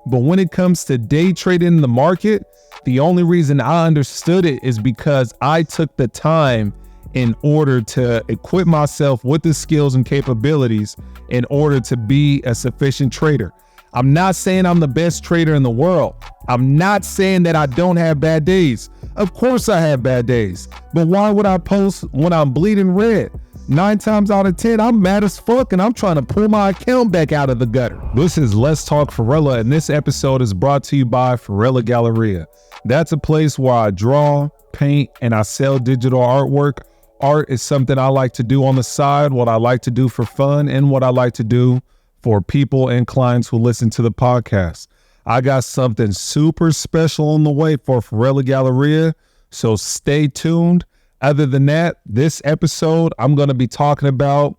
But when it comes to day trading in the market, the only reason I understood it is because I took the time in order to equip myself with the skills and capabilities in order to be a sufficient trader. I'm not saying I'm the best trader in the world. I'm not saying that I don't have bad days. Of course I have bad days, but why would I post when I'm bleeding red? 9 times out of 10, I'm mad as fuck and I'm trying to pull my account back out of the gutter. This is Let's Talk Foerella, and this episode is brought to you by Foerella Galleria. That's a place where I draw, paint, and I sell digital artwork. Art is something I like to do on the side, what I like to do for fun, and what I like to do for people and clients who listen to the podcast. I got something super special on the way for Foerella Galleria, so stay tuned. Other than that, this episode, I'm going to be talking about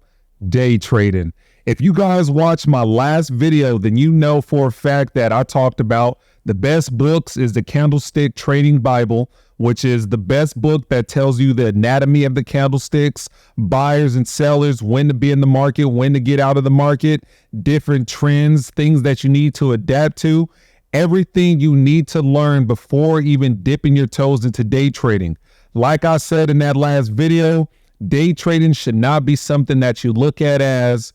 day trading. If you guys watched my last video, then you know for a fact that I talked about the best books is the Candlestick Trading Bible, which is the best book that tells you the anatomy of the candlesticks, buyers and sellers, when to be in the market, when to get out of the market, different trends, things that you need to adapt to, everything you need to learn before even dipping your toes into day trading. Like I said in that last video, day trading should not be something that you look at as,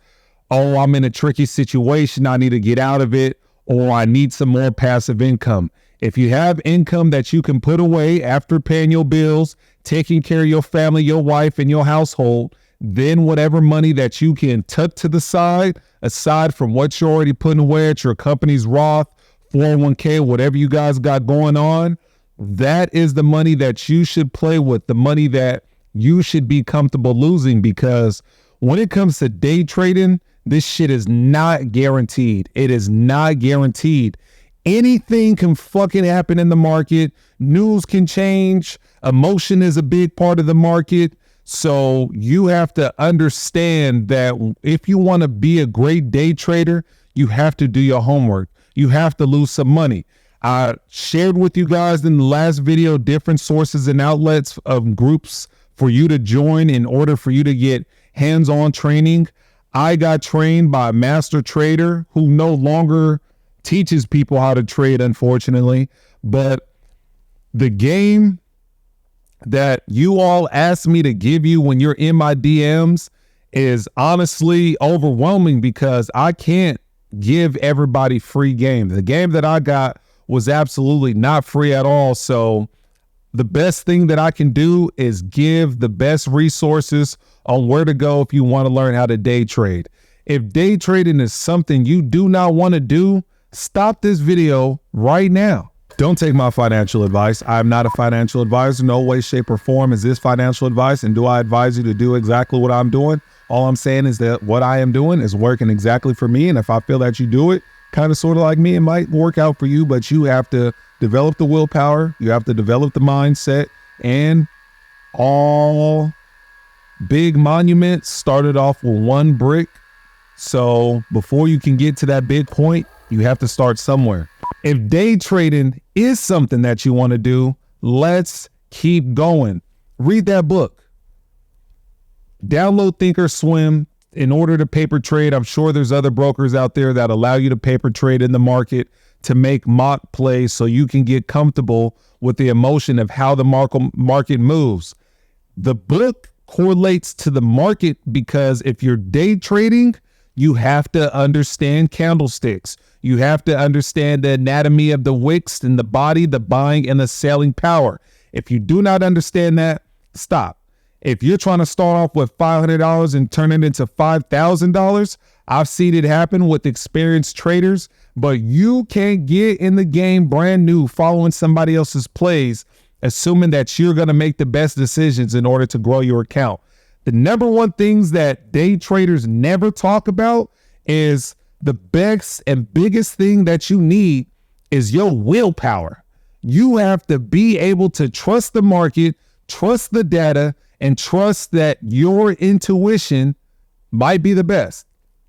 oh, I'm in a tricky situation, I need to get out of it, or I need some more passive income. If you have income that you can put away after paying your bills, taking care of your family, your wife, and your household, then whatever money that you can tuck to the side, aside from what you're already putting away at your company's Roth, 401k, whatever you guys got going on, that is the money that you should play with, the money that you should be comfortable losing, because when it comes to day trading, this shit is not guaranteed. It is not guaranteed. Anything can fucking happen in the market. News can change. Emotion is a big part of the market. So you have to understand that if you want to be a great day trader, you have to do your homework. You have to lose some money. I shared with you guys in the last video different sources and outlets of groups for you to join in order for you to get hands-on training. I got trained by a master trader who no longer teaches people how to trade, unfortunately. But the game that you all asked me to give you when you're in my DMs is honestly overwhelming, because I can't give everybody free game. The game that I got was absolutely not free at all. So the best thing that I can do is give the best resources on where to go if you want to learn how to day trade. If day trading is something you do not want to do, stop this video right now. Don't take my financial advice. I'm not a financial advisor. No way, shape, or form is this financial advice. And do I advise you to do exactly what I'm doing? All I'm saying is that what I am doing is working exactly for me. And if I feel that you do it, kind of sort of like me, it might work out for you, but you have to develop the willpower. You have to develop the mindset, and all big monuments started off with one brick. So before you can get to that big point, you have to start somewhere. If day trading is something that you want to do, let's keep going. Read that book. Download Thinkorswim in order to paper trade. I'm sure there's other brokers out there that allow you to paper trade in the market to make mock plays so you can get comfortable with the emotion of how the market moves. The book correlates to the market because if you're day trading, you have to understand candlesticks. You have to understand the anatomy of the wicks and the body, the buying and the selling power. If you do not understand that, stop. If you're trying to start off with $500 and turn it into $5,000, I've seen it happen with experienced traders, but you can't get in the game brand new following somebody else's plays, assuming that you're going to make the best decisions in order to grow your account. The number one things that day traders never talk about is the best and biggest thing that you need is your willpower. You have to be able to trust the market, trust the data, and trust that your intuition might be the best.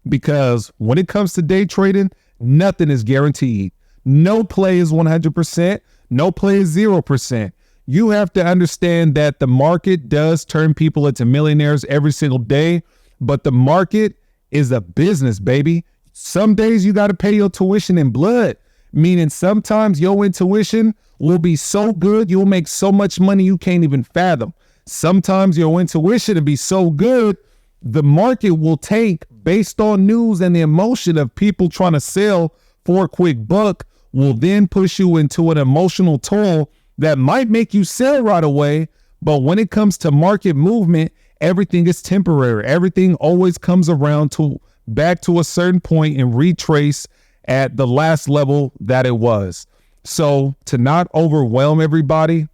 Because when it comes to day trading, nothing is guaranteed. No play is 100%. No play is 0%. You have to understand that the market does turn people into millionaires every single day, but the market is a business, baby. Some days you got to pay your tuition in blood. meaning sometimes your intuition will be so good, you'll make so much money you can't even fathom. Sometimes your intuition will be so good, the market will tank based on news, and the emotion of people trying to sell for a quick buck will then push you into an emotional toll that might make you sell right away. But when it comes to market movement, everything is temporary. Everything always comes around to back to a certain point and retrace at the last level that it was. So to not overwhelm everybody,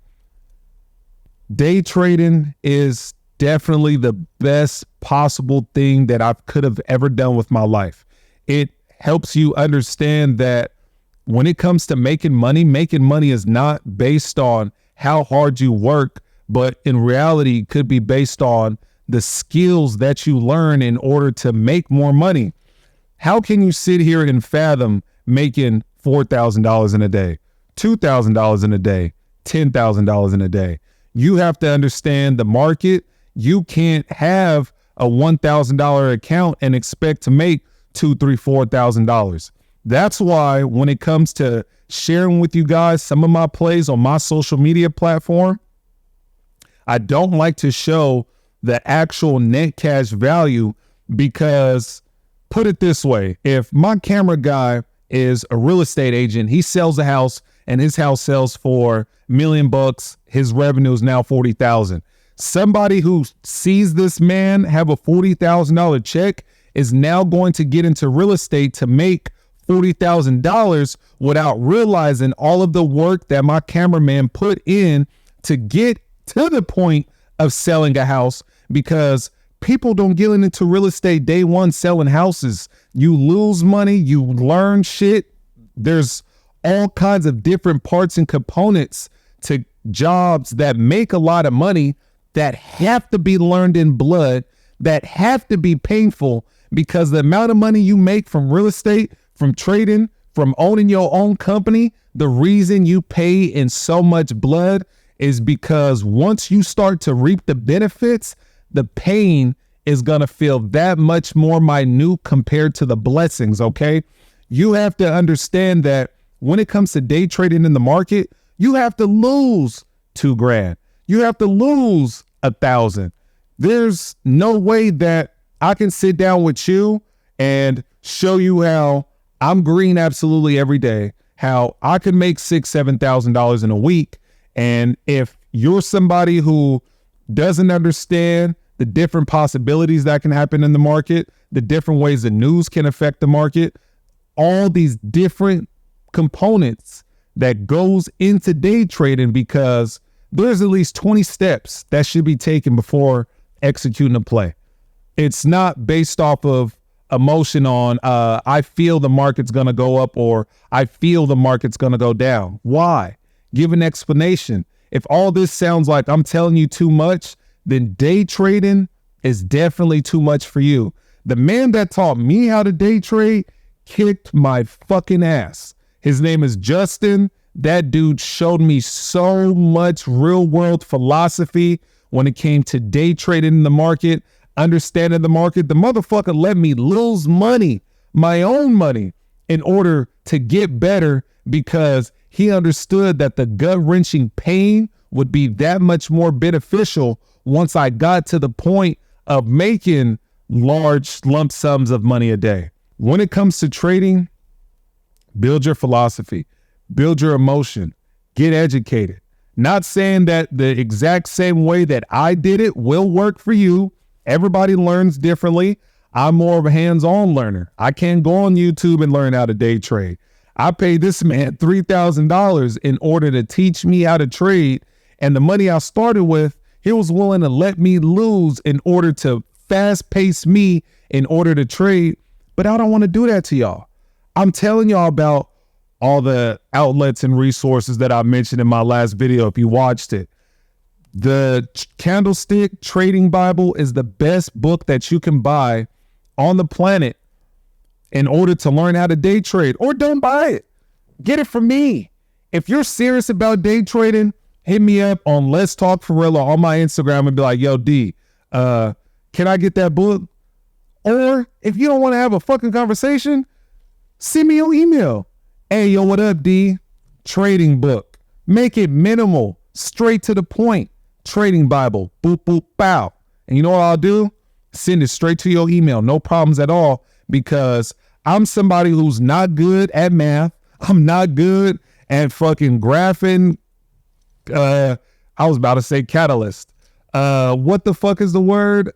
day trading is definitely the best possible thing that I could have ever done with my life. It helps you understand that when it comes to making money is not based on how hard you work, but in reality could be based on the skills that you learn in order to make more money. How can you sit here and fathom making $4,000 in a day, $2,000 in a day, $10,000 in a day? You have to understand the market. You can't have a $1,000 account and expect to make $2,000, $3,000, $4,000. That's why when it comes to sharing with you guys some of my plays on my social media platform, I don't like to show the actual net cash value because, put it this way, if my camera guy is a real estate agent, he sells a house and his house sells for $1 million, his revenue is now 40,000. Somebody who sees this man have a $40,000 check is now going to get into real estate to make $40,000 without realizing all of the work that my cameraman put in to get to the point of selling a house, because people don't get into real estate day one selling houses. You lose money, you learn shit. There's all kinds of different parts and components to jobs that make a lot of money that have to be learned in blood, that have to be painful, because the amount of money you make from real estate, from trading, from owning your own company, the reason you pay in so much blood is because once you start to reap the benefits, the pain is going to feel that much more minute compared to the blessings, okay? You have to understand that when it comes to day trading in the market, you have to lose $2,000. You have to lose 1,000. There's no way that I can sit down with you and show you how I'm green absolutely every day, how I can make $6,000, $7,000 in a week. And if you're somebody who doesn't understand the different possibilities that can happen in the market, the different ways the news can affect the market, all these different components that goes into day trading, because there's at least 20 steps that should be taken before executing a play. It's not based off of emotion on, I feel the market's going to go up or I feel the market's going to go down. Why? Give an explanation. If all this sounds like I'm telling you too much, then day trading is definitely too much for you. The man that taught me how to day trade kicked my fucking ass. His name is Justin. That dude showed me so much real world philosophy when it came to day trading in the market, understanding the market. The motherfucker let me lose money, my own money, in order to get better, because he understood that the gut-wrenching pain would be that much more beneficial once I got to the point of making large lump sums of money a day. When it comes to trading, build your philosophy, build your emotion, get educated. Not saying that the exact same way that I did it will work for you. Everybody learns differently. I'm more of a hands-on learner. I can't go on YouTube and learn how to day trade. I paid this man $3,000 in order to teach me how to trade. And the money I started with, he was willing to let me lose in order to fast pace me in order to trade. But I don't want to do that to y'all. I'm telling y'all about all the outlets and resources that I mentioned in my last video, if you watched it. The Candlestick Trading Bible is the best book that you can buy on the planet in order to learn how to day trade. Or don't buy it. Get it from me. If you're serious about day trading, hit me up on Let's Talk Foerella on my Instagram and be like, yo, D, can I get that book? Or if you don't want to have a fucking conversation, send me your email. Hey, yo, what up, D? Trading book. Make it minimal, straight to the point. Trading Bible. Boop, boop, bow. And you know what I'll do? Send it straight to your email. No problems at all, because I'm somebody who's not good at math. I'm not good at fucking graphing. I was about to say catalyst. What the fuck is the word?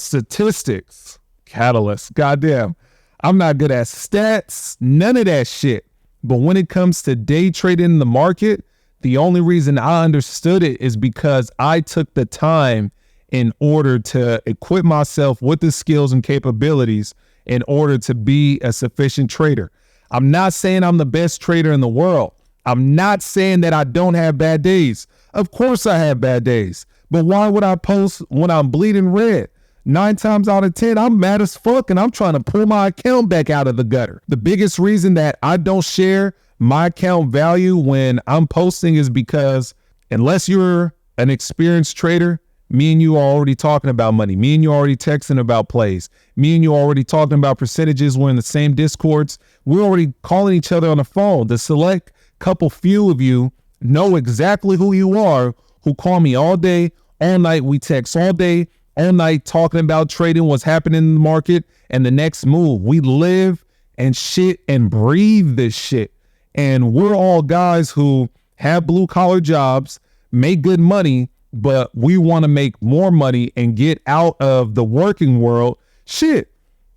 Statistics. Catalyst. Goddamn. I'm not good at stats. None of that shit. But when it comes to day trading in the market, the only reason I understood it is because I took the time in order to equip myself with the skills and capabilities in order to be a sufficient trader. I'm not saying I'm the best trader in the world. I'm not saying that I don't have bad days. Of course I have bad days. But why would I post when I'm bleeding red? 9 times out of 10, I'm mad as fuck and I'm trying to pull my account back out of the gutter. The biggest reason that I don't share my account value when I'm posting is because unless you're an experienced trader, me and you are already talking about money. Me and you are already texting about plays. Me and you are already talking about percentages. We're in the same discords. We're already calling each other on the phone. The select couple few of you know exactly who you are, who call me all day, all night. We text all day, all night, talking about trading, what's happening in the market, and the next move. We live and shit and breathe this shit. And we're all guys who have blue collar jobs, make good money, but we want to make more money and get out of the working world. Shit,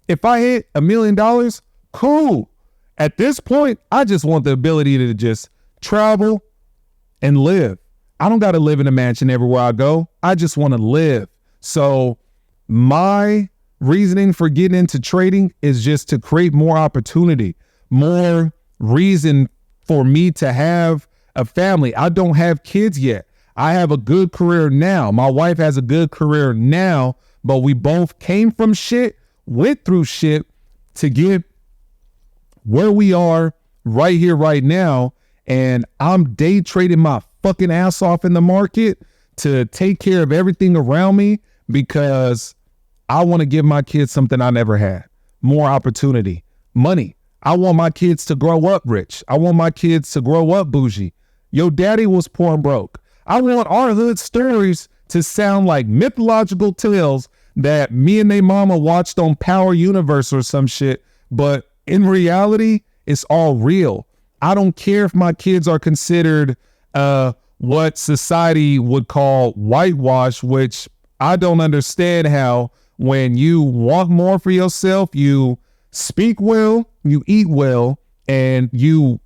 if I hit $1 million, cool. At this point, I just want the ability to just travel and live. I don't got to live in a mansion everywhere I go. I just want to live. So my reasoning for getting into trading is just to create more opportunity, more reason for me to have a family. I don't have kids yet. I have a good career now. My wife has a good career now, but we both came from shit, went through shit to get where we are right here, right now. And I'm day trading my fucking ass off in the market to take care of everything around me because I want to give my kids something I never had. More opportunity, money. I want my kids to grow up rich. I want my kids to grow up bougie. Your daddy was poor and broke. I want our hood stories to sound like mythological tales that me and they mama watched on Power Universe or some shit. But in reality, it's all real. I don't care if my kids are considered what society would call whitewash, which I don't understand how when you want more for yourself, you speak well, you eat well, and you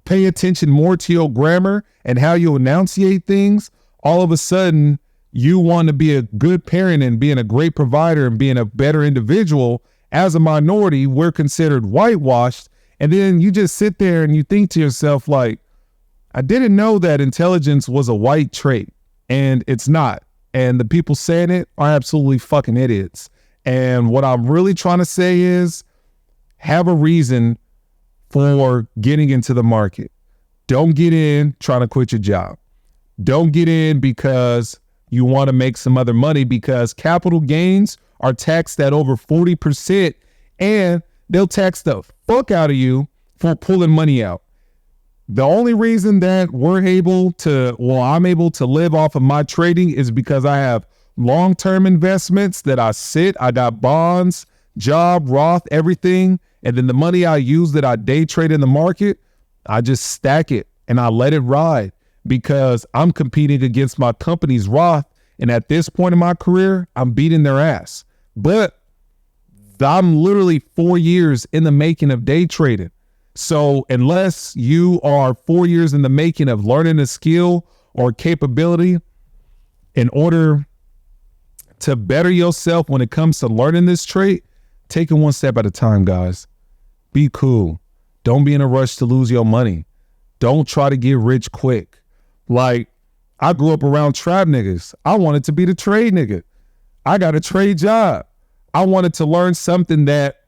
pay attention more to your grammar and how you enunciate things, all of a sudden you want to be a good parent and being a great provider and being a better individual. As a minority, we're considered whitewashed. And then you just sit there and you think to yourself, like, I didn't know that intelligence was a white trait, and it's not. And the people saying it are absolutely fucking idiots. And what I'm really trying to say is have a reason for getting into the market. Don't get in trying to quit your job. Don't get in because you want to make some other money, because capital gains are taxed at over 40%, and they'll tax the fuck out of you for pulling money out. The only reason that I'm able to live off of my trading is because I have long-term investments that I got bonds, job, Roth, everything. And then the money I use that I day trade in the market, I just stack it and I let it ride because I'm competing against my company's Roth. And at this point in my career, I'm beating their ass. But I'm literally 4 years in the making of day trading. So unless you are 4 years in the making of learning a skill or capability in order to better yourself when it comes to learning this trait, take it one step at a time, guys. Be cool. Don't be in a rush to lose your money. Don't try to get rich quick. Like, I grew up around trap niggas. I wanted to be the trade nigga. I got a trade job. I wanted to learn something that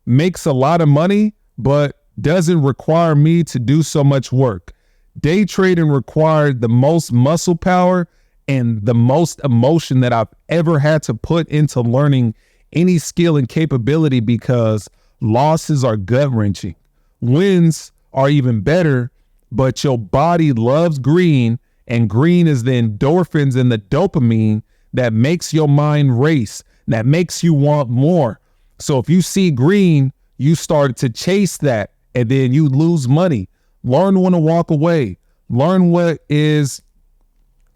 makes a lot of money, but doesn't require me to do so much work. Day trading required the most muscle power and the most emotion that I've ever had to put into learning any skill and capability, because Losses are gut-wrenching. Wins are even better, but your body loves green, and green is the endorphins and the dopamine that makes your mind race, that makes you want more. So if you see green, you start to chase that, and then you lose money. Learn when to walk away. Learn what is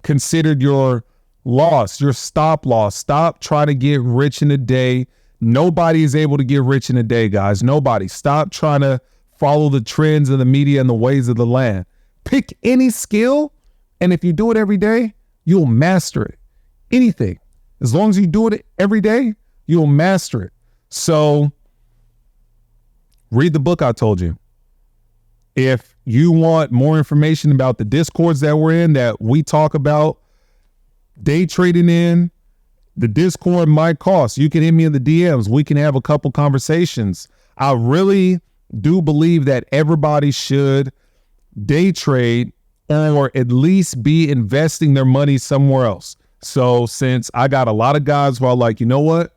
considered your loss, your stop loss. Stop trying to get rich in a day. Nobody is able to get rich in a day, guys. Nobody. Stop trying to follow the trends of the media and the ways of the land. Pick any skill, and if you do it every day, you'll master it. Anything. As long as you do it every day, you'll master it. So read the book I told you. If you want more information about the discords that we're in, that we talk about day trading in, the Discord might cost. You can hit me in the DMs. We can have a couple conversations. I really do believe that everybody should day trade, or at least be investing their money somewhere else. So since I got a lot of guys who are like, you know what?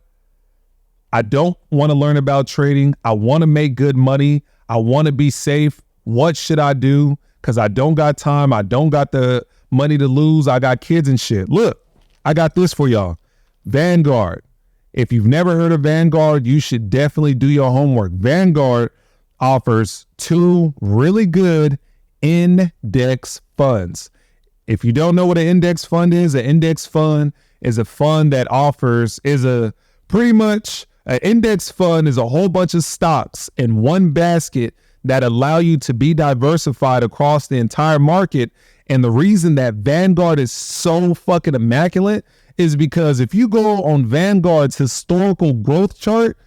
I don't want to learn about trading. I want to make good money. I want to be safe. What should I do? Because I don't got time. I don't got the money to lose. I got kids and shit. Look, I got this for y'all. Vanguard. If you've never heard of Vanguard, you should definitely do your homework. Vanguard offers 2 really good index funds. If you don't know what an index fund is, an index fund is a fund that offers, pretty much an index fund is a whole bunch of stocks in one basket that allow you to be diversified across the entire market. And the reason that Vanguard is so fucking immaculate is because if you go on Vanguard's historical growth chart,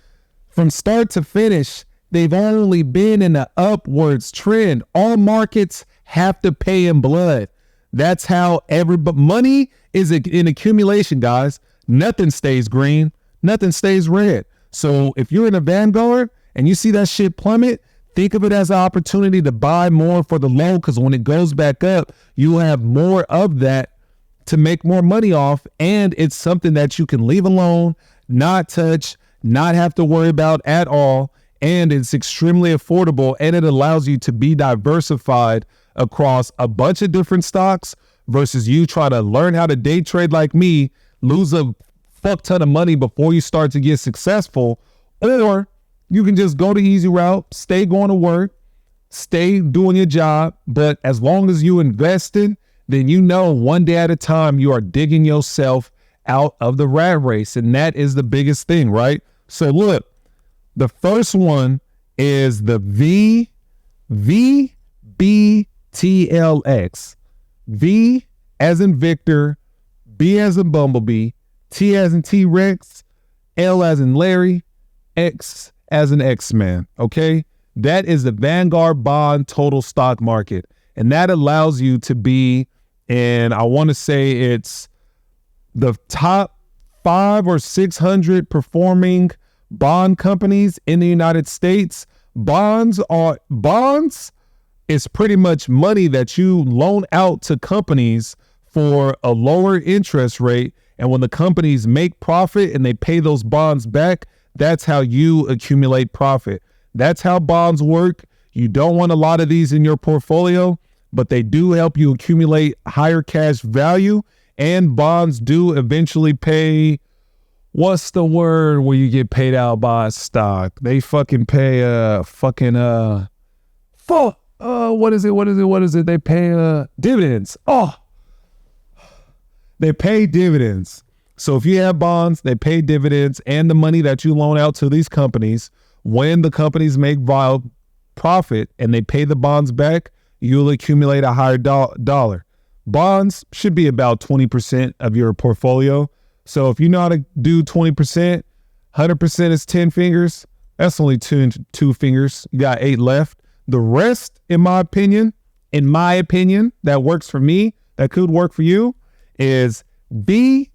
from start to finish, they've only been in an upwards trend. All markets have to pay in blood. That's how money is in accumulation, guys. Nothing stays green. Nothing stays red. So if you're in a Vanguard and you see that shit plummet, think of it as an opportunity to buy more for the low, because when it goes back up, you have more of that to make more money off. And it's something that you can leave alone, not touch, not have to worry about at all. And it's extremely affordable, and it allows you to be diversified across a bunch of different stocks versus you try to learn how to day trade like me, lose a fuck ton of money before you start to get successful. Or you can just go the easy route, stay going to work, stay doing your job. But as long as you invested, then you know one day at a time you are digging yourself out of the rat race. And that is the biggest thing, right? So look, the first one is the VBTLX. V as in Victor, B as in Bumblebee, T as in T-Rex, L as in Larry, X as an X-Man, okay? That is the Vanguard Bond Total Stock Market. And that allows you to be in, I want to say it's the top 500 or 600 performing bond companies in the United States. Bonds is pretty much money that you loan out to companies for a lower interest rate. And when the companies make profit and they pay those bonds back, that's how you accumulate profit. That's how bonds work. You don't want a lot of these in your portfolio, but they do help you accumulate higher cash value. And bonds do eventually pay. What's the word where you get paid out by a stock? They fucking pay what is it? They pay dividends. They pay dividends. So if you have bonds, they pay dividends, and the money that you loan out to these companies, when the companies make profit and they pay the bonds back, you'll accumulate a higher dollar. Bonds should be about 20% of your portfolio. So if you know how to do 20%, 100% is 10 fingers. That's only two fingers. You got 8 left. The rest, in my opinion, that works for me, that could work for you, is VTSAX.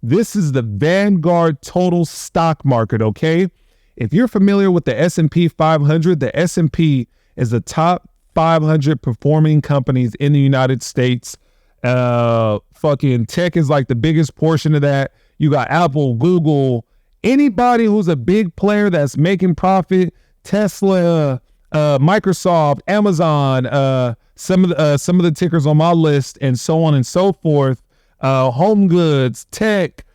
This is the Vanguard Total Stock Market, okay? If you're familiar with the S&P 500, the S&P is the top 500 performing companies in the United States. Fucking tech is like the biggest portion of that. You got Apple, Google, Anybody who's a big player that's making profit, Tesla, Microsoft, Amazon, some of the tickers on my list, and so on and so forth, home goods, tech,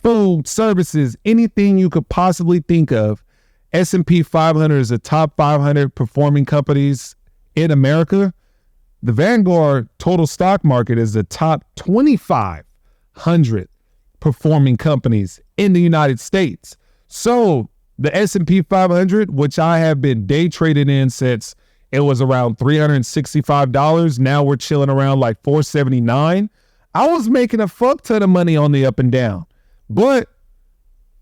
food, services, anything you could possibly think of. S&P 500 is the top 500 performing companies in America. The Vanguard total stock market is the top 2,500 performing companies in the United States. So the S&P 500, which I have been day trading in since it was around $365. Now we're chilling around like $479. I was making a fuck ton of money on the up and down, but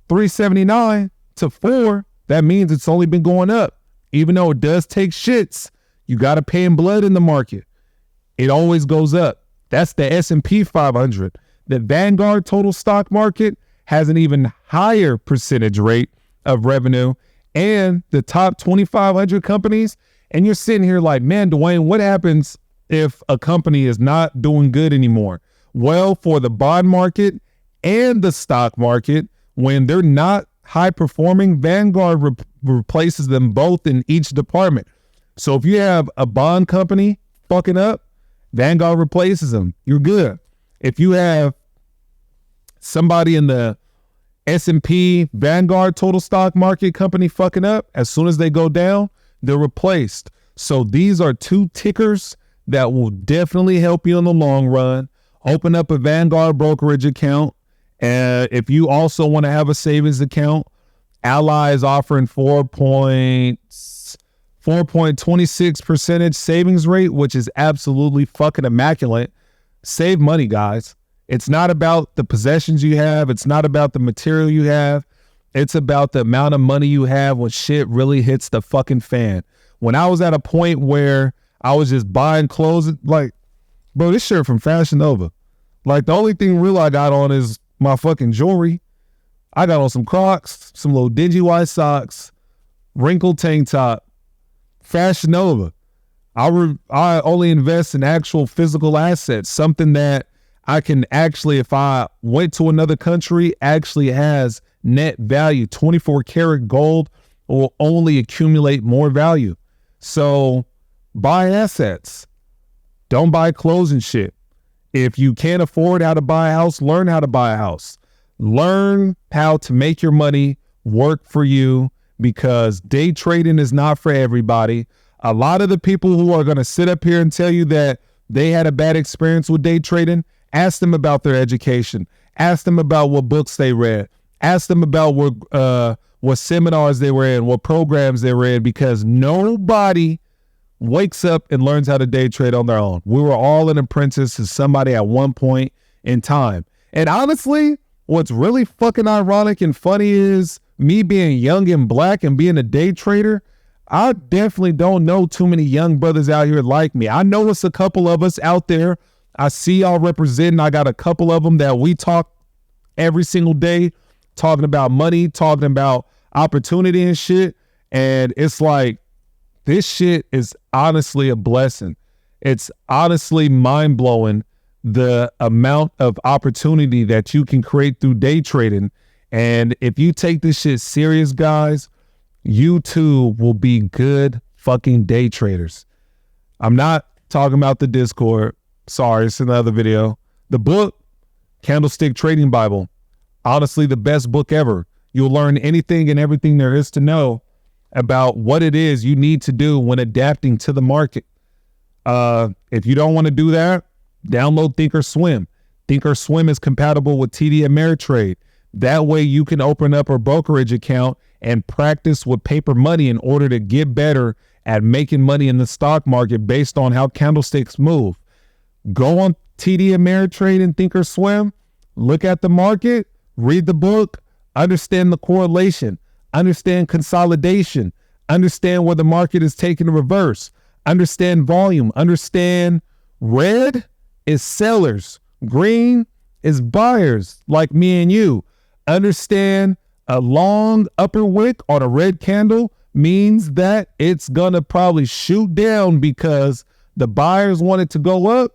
379 to 4, that means it's only been going up. Even though it does take shits, you got to pay in blood in the market. It always goes up. That's the S&P 500. The Vanguard total stock market has an even higher percentage rate of revenue, and the top 2,500 companies. And you're sitting here like, man, Dwayne, what happens if a company is not doing good anymore? Well, for the bond market and the stock market, when they're not high performing, Vanguard replaces them both in each department. So if you have a bond company fucking up, Vanguard replaces them. You're good. If you have somebody in the S&P Vanguard total stock market company fucking up, as soon as they go down, they're replaced. So these are two tickers that will definitely help you in the long run. Open up a Vanguard brokerage account. If you also want to have a savings account, Ally is offering 4.26% savings rate, which is absolutely fucking immaculate. Save money, guys. It's not about the possessions you have. It's not about the material you have. It's about the amount of money you have when shit really hits the fucking fan. When I was at a point where I was just buying clothes, like, bro, this shirt from Fashion Nova. Like, the only thing real I got on is my fucking jewelry. I got on some Crocs, some little dingy white socks, wrinkled tank top, Fashion Nova. I only invest in actual physical assets, something that I can actually, if I went to another country, actually has net value. 24 karat gold will only accumulate more value. So buy assets. Don't buy clothes and shit. If you can't afford how to buy a house, learn how to buy a house. Learn how to make your money work for you, because day trading is not for everybody. A lot of the people who are going to sit up here and tell you that they had a bad experience with day trading, ask them about their education. Ask them about what books they read. Ask them about what seminars they were in, what programs they were in, because nobody wakes up and learns how to day trade on their own. We were all an apprentice to somebody at one point in time. And honestly, what's really fucking ironic and funny is me being young and black and being a day trader. I definitely don't know too many young brothers out here like me. I know it's a couple of us out there. I see y'all representing. I got a couple of them that we talk every single day, talking about money, talking about opportunity and shit. And it's like, this shit is honestly a blessing. It's honestly mind-blowing, the amount of opportunity that you can create through day trading. And if you take this shit serious, guys, you too will be good fucking day traders. I'm not talking about the Discord. Sorry, it's another video. The book, Candlestick Trading Bible, honestly the best book ever. You'll learn anything and everything there is to know about what it is you need to do when adapting to the market. If you don't want to do that, download Thinkorswim. Thinkorswim is compatible with TD Ameritrade. That way you can open up a brokerage account and practice with paper money in order to get better at making money in the stock market based on how candlesticks move. Go on TD Ameritrade and Thinkorswim, look at the market, read the book, understand the correlation, understand consolidation, understand where the market is taking a reverse, understand volume, understand red is sellers, green is buyers like me and you. Understand a long upper wick on a red candle means that it's going to probably shoot down because the buyers want it to go up.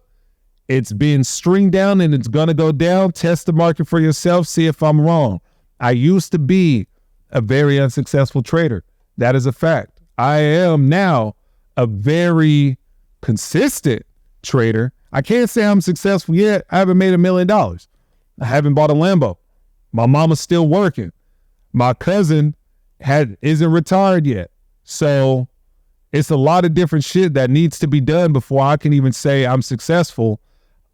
It's being stringed down and it's going to go down. Test the market for yourself. See if I'm wrong. I used to be a very unsuccessful trader. That is a fact. I am now a very consistent trader. I can't say I'm successful yet. I haven't made $1 million. I haven't bought a Lambo. My mama's still working. My cousin isn't retired yet. So it's a lot of different shit that needs to be done before I can even say I'm successful.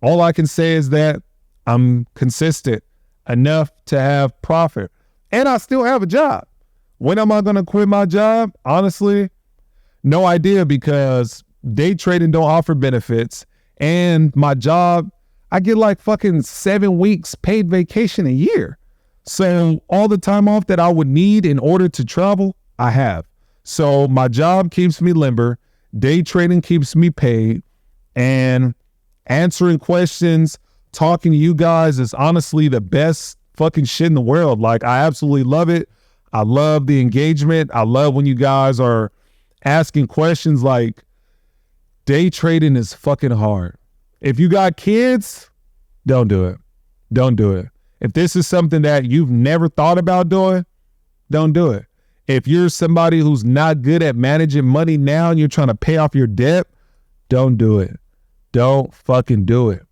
All I can say is that I'm consistent enough to have profit. And I still have a job. When am I going to quit my job? Honestly, no idea, because day trading don't offer benefits. And my job, I get like fucking 7 weeks paid vacation a year. So all the time off that I would need in order to travel, I have. So my job keeps me limber. Day trading keeps me paid. And answering questions, talking to you guys is honestly the best fucking shit in the world. Like, I absolutely love it. I love the engagement. I love when you guys are asking questions. Like, day trading is fucking hard. If you got kids, don't do it. Don't do it. If this is something that you've never thought about doing, don't do it. If you're somebody who's not good at managing money now and you're trying to pay off your debt, don't do it. Don't fucking do it.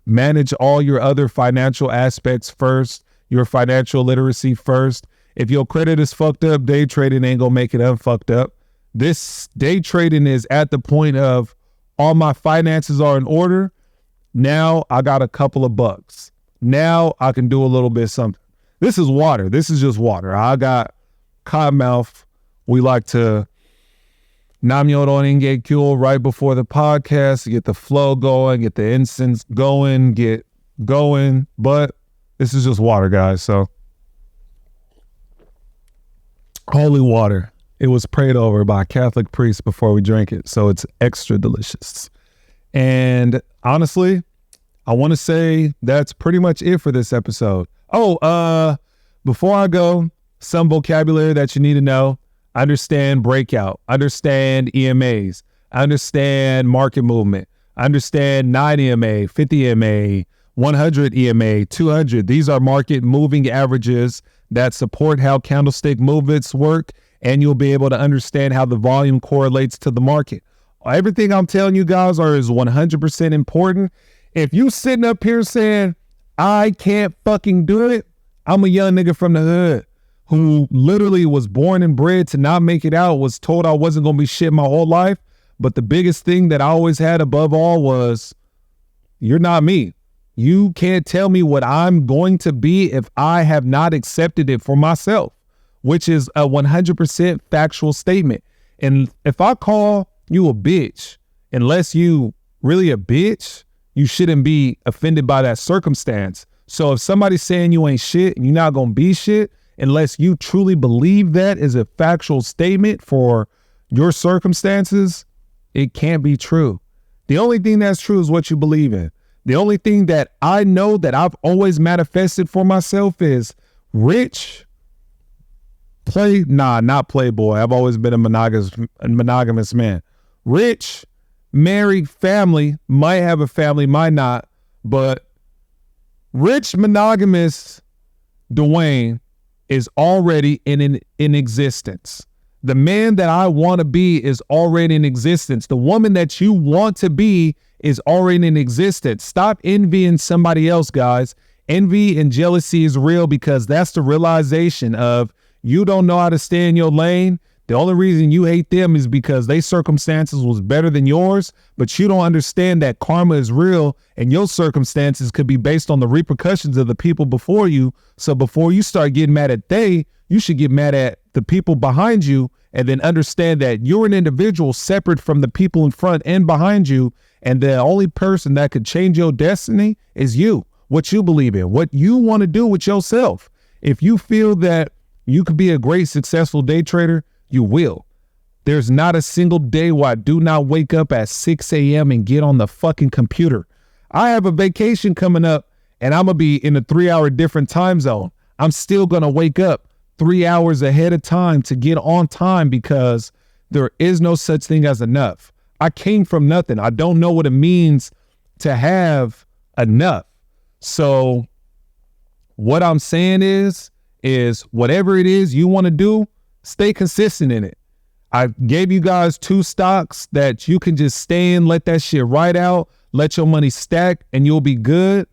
Manage all your other financial aspects first, your financial literacy first. If your credit is fucked up, day trading ain't gonna make it unfucked up. This day trading is at the point of all my finances are in order. Now I got a couple of bucks. Now I can do a little bit of something. This is water. This is just water. I got cottonmouth. We like to Namyodo Renge Kyo right before the podcast, get the flow going, get the incense going, get going. But this is just water, guys. So holy water. It was prayed over by a Catholic priest before we drank it. So it's extra delicious. And honestly, I want to say that's pretty much it for this episode. Before I go, some vocabulary that you need to know. Understand breakout, understand EMAs, understand market movement, understand 9 EMA, 50 EMA, 100 EMA, 200. These are market moving averages that support how candlestick movements work, and you'll be able to understand how the volume correlates to the market. Everything I'm telling you guys is 100% important. If you sitting up here saying, I can't fucking do it, I'm a young nigga from the hood who literally was born and bred to not make it out, was told I wasn't going to be shit my whole life. But the biggest thing that I always had above all was, you're not me. You can't tell me what I'm going to be if I have not accepted it for myself, which is a 100% factual statement. And if I call you a bitch, unless you really a bitch, you shouldn't be offended by that circumstance. So if somebody's saying you ain't shit and you're not going to be shit, unless you truly believe that is a factual statement for your circumstances, it can't be true. The only thing that's true is what you believe in. The only thing that I know that I've always manifested for myself is rich, not playboy. I've always been a monogamous man. Rich, married, family, might have a family, might not, but rich, monogamous Dwayne is already in existence. The man that I want to be is already in existence. The woman that you want to be is already in existence. Stop envying somebody else, guys. Envy and jealousy is real because that's the realization of you don't know how to stay in your lane. The only reason you hate them is because their circumstances was better than yours, but you don't understand that karma is real and your circumstances could be based on the repercussions of the people before you. So before you start getting mad at you should get mad at the people behind you, and then understand that you're an individual separate from the people in front and behind you. And the only person that could change your destiny is you, what you believe in, what you want to do with yourself. If you feel that you could be a great, successful day trader, you will. There's not a single day where I do not wake up at 6 a.m. and get on the fucking computer. I have a vacation coming up and I'm going to be in a 3-hour different time zone. I'm still going to wake up 3 hours ahead of time to get on time because there is no such thing as enough. I came from nothing. I don't know what it means to have enough. So what I'm saying is, is whatever it is you want to do, stay consistent in it. I gave you guys 2 stocks that you can just stay in, let that shit ride out, let your money stack, and you'll be good.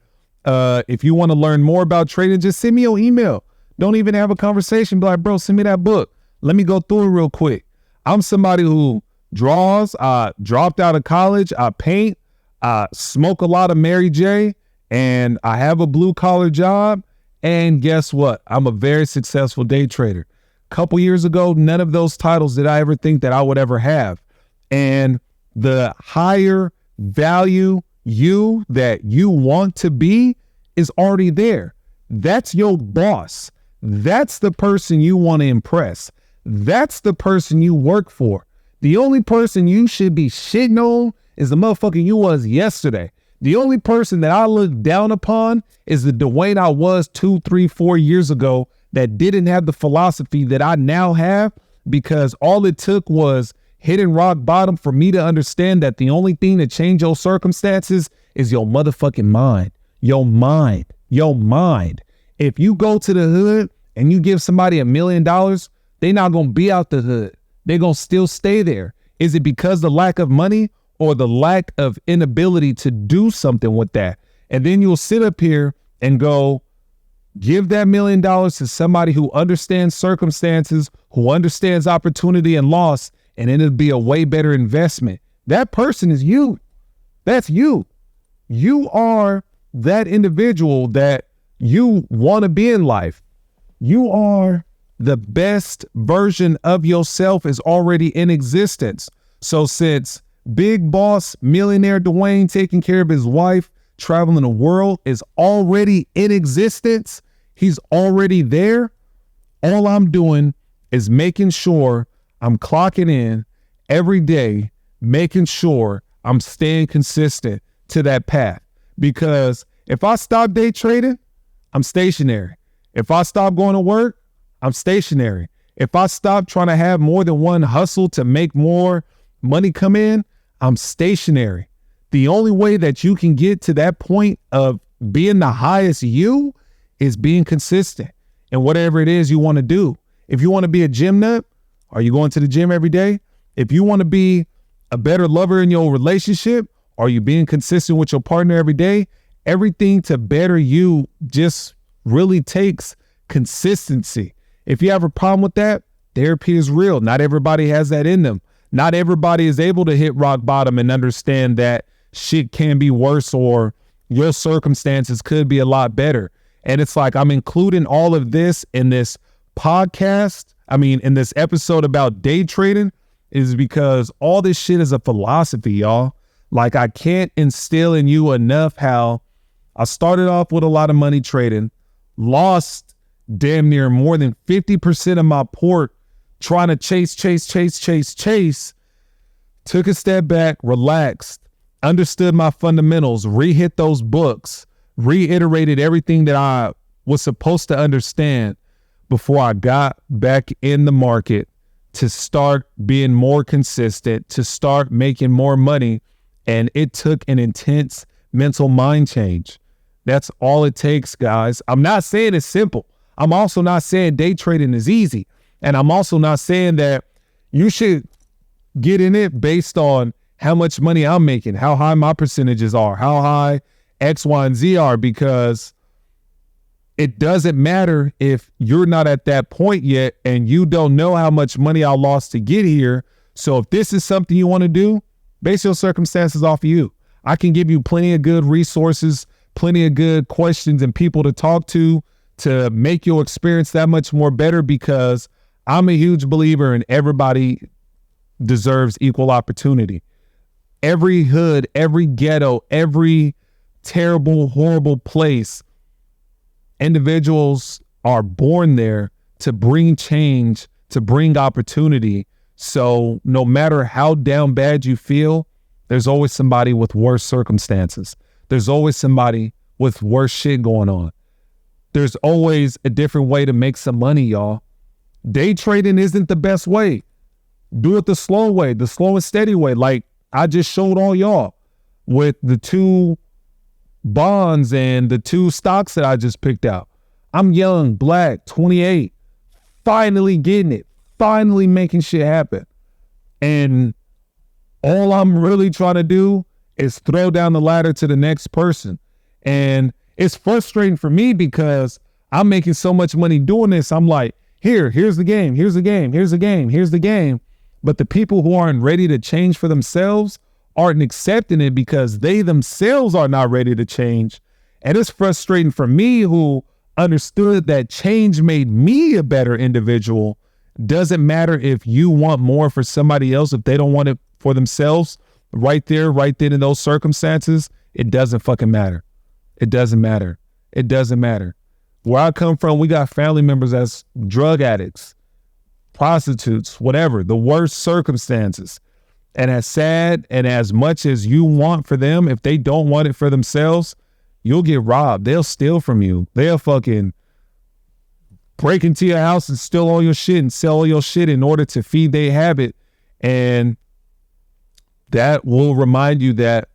If you want to learn more about trading, just send me your email. Don't even have a conversation. Be like, bro, send me that book. Let me go through it real quick. I'm somebody who draws. I dropped out of college. I paint. I smoke a lot of Mary J. And I have a blue collar job. And guess what? I'm a very successful day trader. A couple years ago, none of those titles did I ever think that I would ever have. And the higher value you that you want to be is already there. That's your boss. That's the person you want to impress. That's the person you work for. The only person you should be shitting on is the motherfucker you was yesterday. The only person that I look down upon is the Dwayne I was 2, 3, 4 years ago that didn't have the philosophy that I now have, because all it took was hitting rock bottom for me to understand that the only thing that change your circumstances is your motherfucking mind. Your mind. Your mind. If you go to the hood and you give somebody $1 million, they're not going to be out the hood. They're going to still stay there. Is it because the lack of money or the lack of inability to do something with that? And then you'll sit up here and go, give that $1 million to somebody who understands circumstances, who understands opportunity and loss, and it'll be a way better investment. That person is you. That's you. You are that individual that you want to be in life. You are the best version of yourself is already in existence. So since big boss millionaire Dwayne taking care of his wife, traveling the world is already in existence, he's already there. All I'm doing is making sure I'm clocking in every day, making sure I'm staying consistent to that path. Because if I stop day trading, I'm stationary. If I stop going to work, I'm stationary. If I stop trying to have more than one hustle to make more money come in, I'm stationary. The only way that you can get to that point of being the highest you is being consistent in whatever it is you want to do. If you want to be a gym nut, are you going to the gym every day? If you want to be a better lover in your relationship, are you being consistent with your partner every day? Everything to better you just really takes consistency. If you have a problem with that, therapy is real. Not everybody has that in them. Not everybody is able to hit rock bottom and understand that shit can be worse or your circumstances could be a lot better. And it's like, I'm including all of this in this podcast. In this episode about day trading is because all this shit is a philosophy, y'all. Like, I can't instill in you enough how I started off with a lot of money trading, lost damn near more than 50% of my port trying to chase, took a step back, relaxed, understood my fundamentals, re-hit those books, reiterated everything that I was supposed to understand before I got back in the market to start being more consistent, to start making more money. And it took an intense mental mind change. That's all it takes, guys. I'm not saying it's simple. I'm also not saying day trading is easy. And I'm also not saying that you should get in it based on how much money I'm making, how high my percentages are, how high X, Y, and Z are, because it doesn't matter if you're not at that point yet and you don't know how much money I lost to get here. So if this is something you want to do, base your circumstances off of you. I can give you plenty of good resources, plenty of good questions and people to talk to make your experience that much more better, because I'm a huge believer in everybody deserves equal opportunity. Every hood, every ghetto, every terrible, horrible place, individuals are born there to bring change, to bring opportunity. So no matter how down bad you feel, there's always somebody with worse circumstances. There's always somebody with worse shit going on. There's always a different way to make some money, y'all. Day trading isn't the best way. Do it the slow way, the slow and steady way. Like I just showed all y'all with the 2 bonds and the 2 stocks that I just picked out. I'm young, black, 28, finally getting it, finally making shit happen. And all I'm really trying to do is throw down the ladder to the next person. And it's frustrating for me because I'm making so much money doing this. I'm like, here's the game, here's the game, here's the game, here's the game. But the people who aren't ready to change for themselves aren't accepting it because they themselves are not ready to change. And it's frustrating for me, who understood that change made me a better individual. Doesn't matter if you want more for somebody else, if they don't want it for themselves right there, right then in those circumstances, it doesn't fucking matter. It doesn't matter. It doesn't matter. Where I come from, we got family members as drug addicts, prostitutes, whatever, the worst circumstances. And as sad and as much as you want for them, if they don't want it for themselves, you'll get robbed. They'll steal from you. They'll fucking break into your house and steal all your shit and sell all your shit in order to feed their habit. And that will remind you that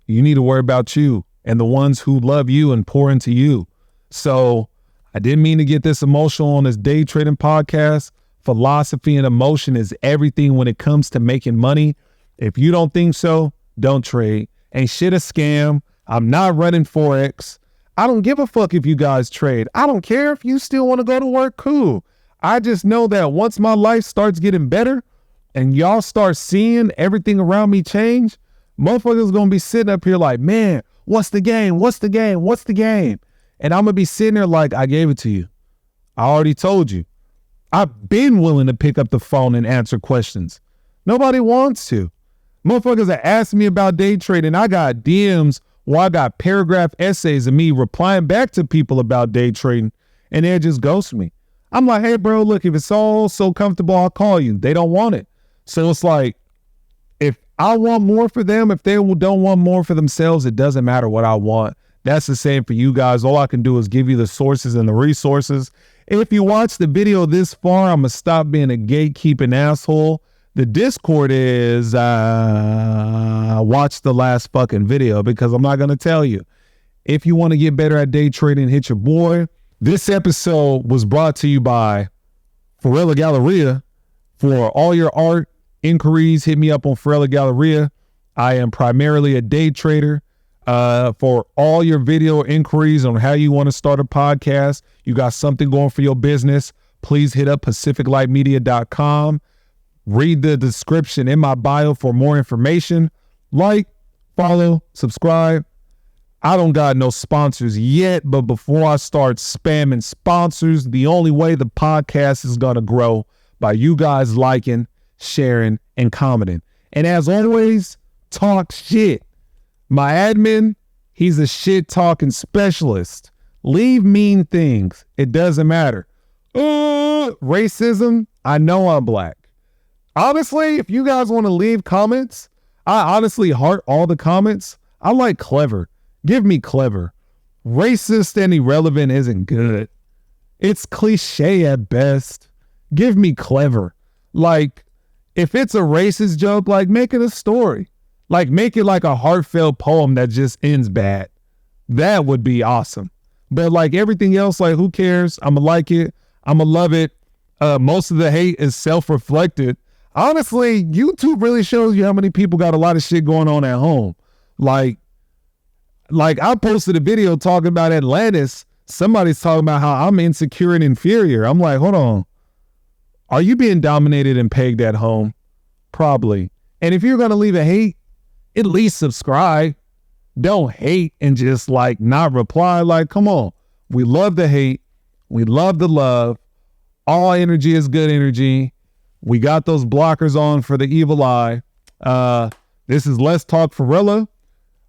you need to worry about you and the ones who love you and pour into you. So I didn't mean to get this emotional on this day trading podcast. Philosophy and emotion is everything when it comes to making money. If you don't think so, don't trade. Ain't shit a scam. I'm not running Forex. I don't give a fuck if you guys trade. I don't care if you still want to go to work, cool. I just know that once my life starts getting better and y'all start seeing everything around me change, motherfuckers gonna be sitting up here like, man, what's the game? What's the game? What's the game? And I'm gonna be sitting there like, I gave it to you. I already told you. I've been willing to pick up the phone and answer questions. Nobody wants to. Motherfuckers are asking me about day trading. I got DMs where I got paragraph essays of me replying back to people about day trading, and they just ghost me. I'm like, hey, bro, look, if it's all so comfortable, I'll call you. They don't want it. So it's like, if I want more for them, if they don't want more for themselves, it doesn't matter what I want. That's the same for you guys. All I can do is give you the sources and the resources. And if you watch the video this far, I'm going to stop being a gatekeeping asshole. The Discord is, watch the last fucking video, because I'm not going to tell you. If you want to get better at day trading, hit your boy. This episode was brought to you by Foerella Galleria. For all your art inquiries, hit me up on Foerella Galleria. I am primarily a day trader. For all your video inquiries on how you want to start a podcast, you got something going for your business, please hit up pacificlightmedia.com. Read the description in my bio for more information. Like, follow, subscribe. I don't got no sponsors yet, but before I start spamming sponsors, the only way the podcast is going to grow by you guys liking, sharing, and commenting. And as always, talk shit. My admin, he's a shit talking specialist. Leave mean things. It doesn't matter. Racism, I know I'm black. Honestly, if you guys want to leave comments, I honestly heart all the comments. I like clever. Give me clever. Racist and irrelevant isn't good. It's cliche at best. Give me clever. Like, if it's a racist joke, like, make it a story. Like, make it like a heartfelt poem that just ends bad. That would be awesome. But like everything else, like, who cares? I'm gonna like it. I'm gonna love it. Most of the hate is self-reflected. Honestly, YouTube really shows you how many people got a lot of shit going on at home. Like I posted a video talking about Atlantis. Somebody's talking about how I'm insecure and inferior. I'm like, hold on. Are you being dominated and pegged at home? Probably. And if you're gonna leave a hate, at least subscribe. Don't hate and just like not reply. Like, come on. We love the hate. We love the love. All energy is good energy. We got those blockers on for the evil eye. This is Let's Talk Foerella.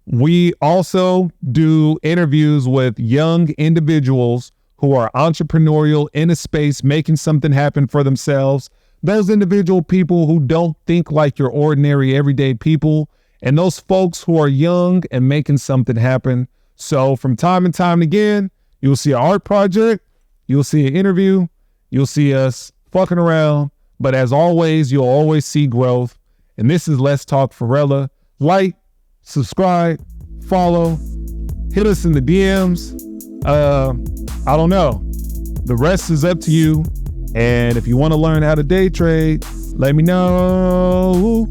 We also do interviews with young individuals who are entrepreneurial in a space, making something happen for themselves. Those individual people who don't think like your ordinary everyday people, and those folks who are young and making something happen. So from time and time again, you'll see an art project, you'll see an interview, you'll see us fucking around. But as always, you'll always see growth. And this is Let's Talk Foerella. Like, subscribe, follow, hit us in the DMs. I don't know. The rest is up to you. And if you want to learn how to day trade, let me know.